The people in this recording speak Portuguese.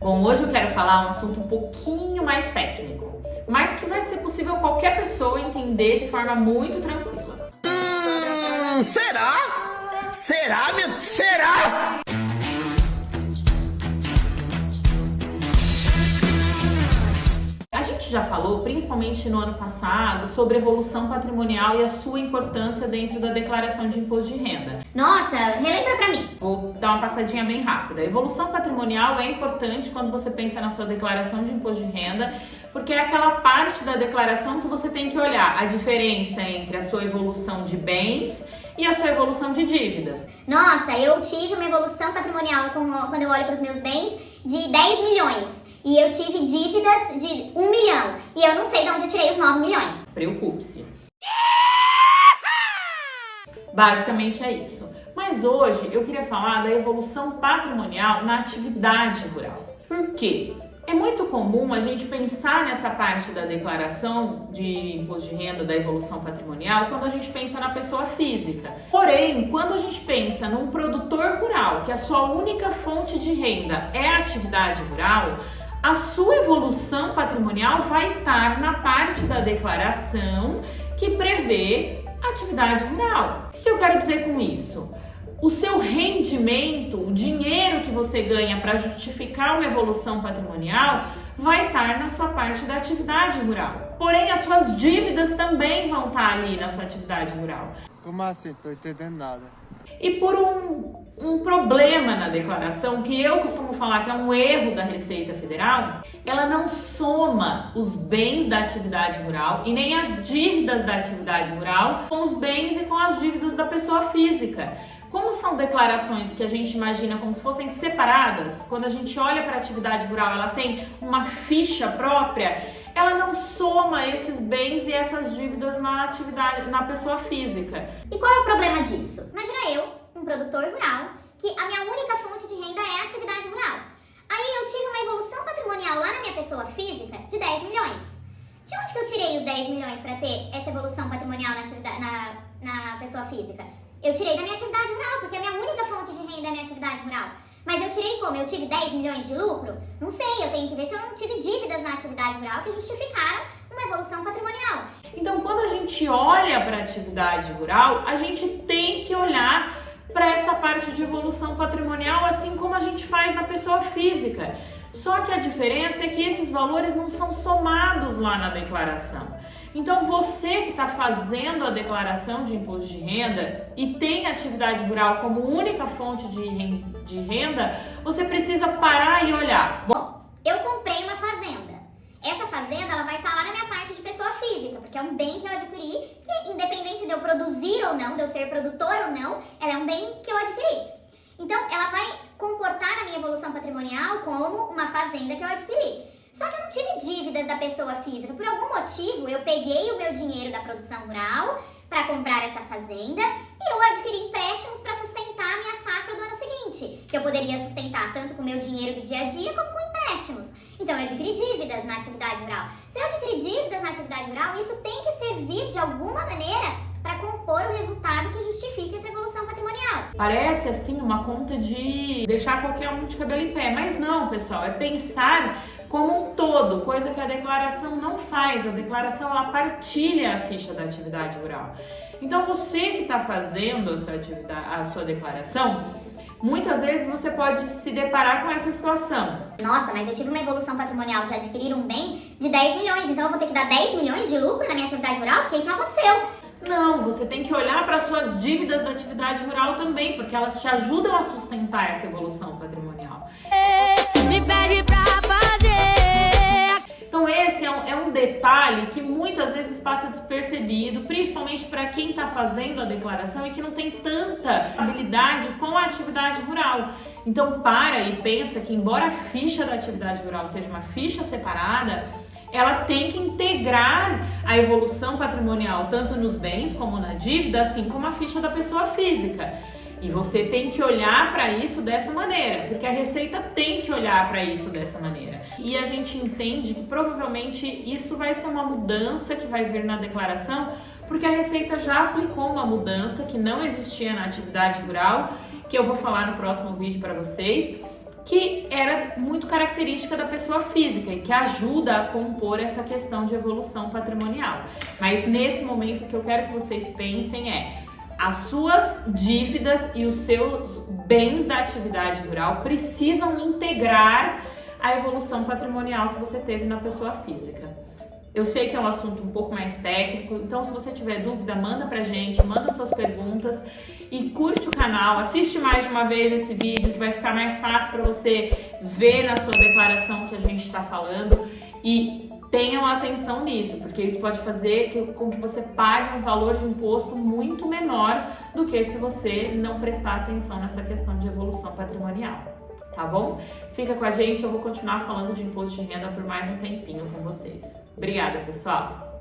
Bom, hoje eu quero falar um assunto um pouquinho mais técnico, mas que vai ser possível qualquer pessoa entender de forma muito tranquila. Será? Será, meu? Será? A gente já falou, principalmente no ano passado, sobre evolução patrimonial e a sua importância dentro da declaração de imposto de renda. Nossa, relembra pra mim. Vou dar uma passadinha bem rápida. A evolução patrimonial é importante quando você pensa na sua declaração de imposto de renda, porque é aquela parte da declaração que você tem que olhar a diferença entre a sua evolução de bens e a sua evolução de dívidas. Nossa, eu tive uma evolução patrimonial quando eu olho para os meus bens de 10 milhões. E eu tive dívidas de 1 milhão. E eu não sei de onde eu tirei os 9 milhões. Preocupe-se. Basicamente é isso. Mas hoje eu queria falar da evolução patrimonial na atividade rural. Por quê? É muito comum a gente pensar nessa parte da declaração de imposto de renda, da evolução patrimonial, quando a gente pensa na pessoa física. Porém, quando a gente pensa num produtor rural, que a sua única fonte de renda é a atividade rural, a sua evolução patrimonial vai estar na parte da declaração que prevê atividade rural. O que eu quero dizer com isso? O seu rendimento, o dinheiro que você ganha para justificar uma evolução patrimonial vai estar na sua parte da atividade rural. Porém, as suas dívidas também vão estar ali na sua atividade rural. Como assim? Tô entendendo nada. E por um problema na declaração, que eu costumo falar que é um erro da Receita Federal, ela não soma os bens da atividade rural e nem as dívidas da atividade rural com os bens e com as dívidas da pessoa física. Como são declarações que a gente imagina como se fossem separadas, quando a gente olha para a atividade rural, ela tem uma ficha própria, ela não soma esses bens e essas dívidas na pessoa física. E qual é o problema disso? Imagina eu, um produtor rural, que a minha única fonte de renda é a atividade rural. Aí eu tive uma evolução patrimonial lá na minha pessoa física de 10 milhões. De onde que eu tirei os 10 milhões para ter essa evolução patrimonial na pessoa física? Eu tirei da minha atividade rural, porque a minha única fonte de renda é a minha atividade rural. Mas eu tirei como? Eu tive 10 milhões de lucro? Não sei, eu tenho que ver se eu não tive dívidas na atividade rural que justificaram uma evolução patrimonial. Então, quando a gente olha para a atividade rural, a gente tem que olhar para essa parte de evolução patrimonial, assim como a gente faz na pessoa física. Só que a diferença é que esses valores não são somados lá na declaração. Então, você que está fazendo a declaração de imposto de renda e tem atividade rural como única fonte de renda, você precisa parar e olhar. Bom, eu comprei uma fazenda. Essa fazenda ela vai estar lá na minha parte de pessoa física, porque é um bem que eu adquiri, que independente de eu produzir ou não, de eu ser produtor ou não, ela é um bem que eu adquiri. Então, ela vai comportar na minha evolução patrimonial como uma fazenda que eu adquiri. Só que eu não tive dívidas da pessoa física. Por algum motivo, eu peguei o meu dinheiro da produção rural para comprar essa fazenda e eu adquiri empréstimos para sustentar a minha safra do ano seguinte, que eu poderia sustentar tanto com o meu dinheiro do dia a dia como com empréstimos. Então, eu adquiri dívidas na atividade rural. Se eu adquirir dívidas na atividade rural, isso tem que servir de alguma maneira para compor o resultado que justifique essa evolução patrimonial. Parece assim uma conta de deixar qualquer um de cabelo em pé, mas não, pessoal, é pensar como um todo, coisa que a declaração não faz. A declaração ela partilha a ficha da atividade rural. Então, você que está fazendo a sua declaração, muitas vezes você pode se deparar com essa situação. Nossa, mas eu tive uma evolução patrimonial de adquirir um bem de 10 milhões, então eu vou ter que dar 10 milhões de lucro na minha atividade rural? Porque isso não aconteceu. Não, você tem que olhar para suas dívidas da atividade rural também, porque elas te ajudam a sustentar essa evolução patrimonial. Me pede pra fazer. Então esse é um detalhe que muitas vezes passa despercebido, principalmente para quem está fazendo a declaração e que não tem tanta habilidade com a atividade rural. Então para e pensa que embora a ficha da atividade rural seja uma ficha separada, ela tem que integrar a evolução patrimonial tanto nos bens como na dívida, assim como a ficha da pessoa física. E você tem que olhar para isso dessa maneira, porque a Receita tem que olhar para isso dessa maneira. E a gente entende que provavelmente isso vai ser uma mudança que vai vir na declaração, porque a Receita já aplicou uma mudança que não existia na atividade rural, que eu vou falar no próximo vídeo para vocês. que era muito característica da pessoa física e que ajuda a compor essa questão de evolução patrimonial. Mas nesse momento o que eu quero que vocês pensem é: as suas dívidas e os seus bens da atividade rural precisam integrar a evolução patrimonial que você teve na pessoa física. Eu sei que é um assunto um pouco mais técnico, então se você tiver dúvida, manda pra gente, manda suas perguntas e curte o canal, assiste mais de uma vez esse vídeo que vai ficar mais fácil para você ver na sua declaração o que a gente está falando, e tenham atenção nisso, porque isso pode fazer com que você pague um valor de imposto muito menor do que se você não prestar atenção nessa questão de evolução patrimonial, tá bom? Fica com a gente, eu vou continuar falando de imposto de renda por mais um tempinho com vocês. Obrigada, pessoal!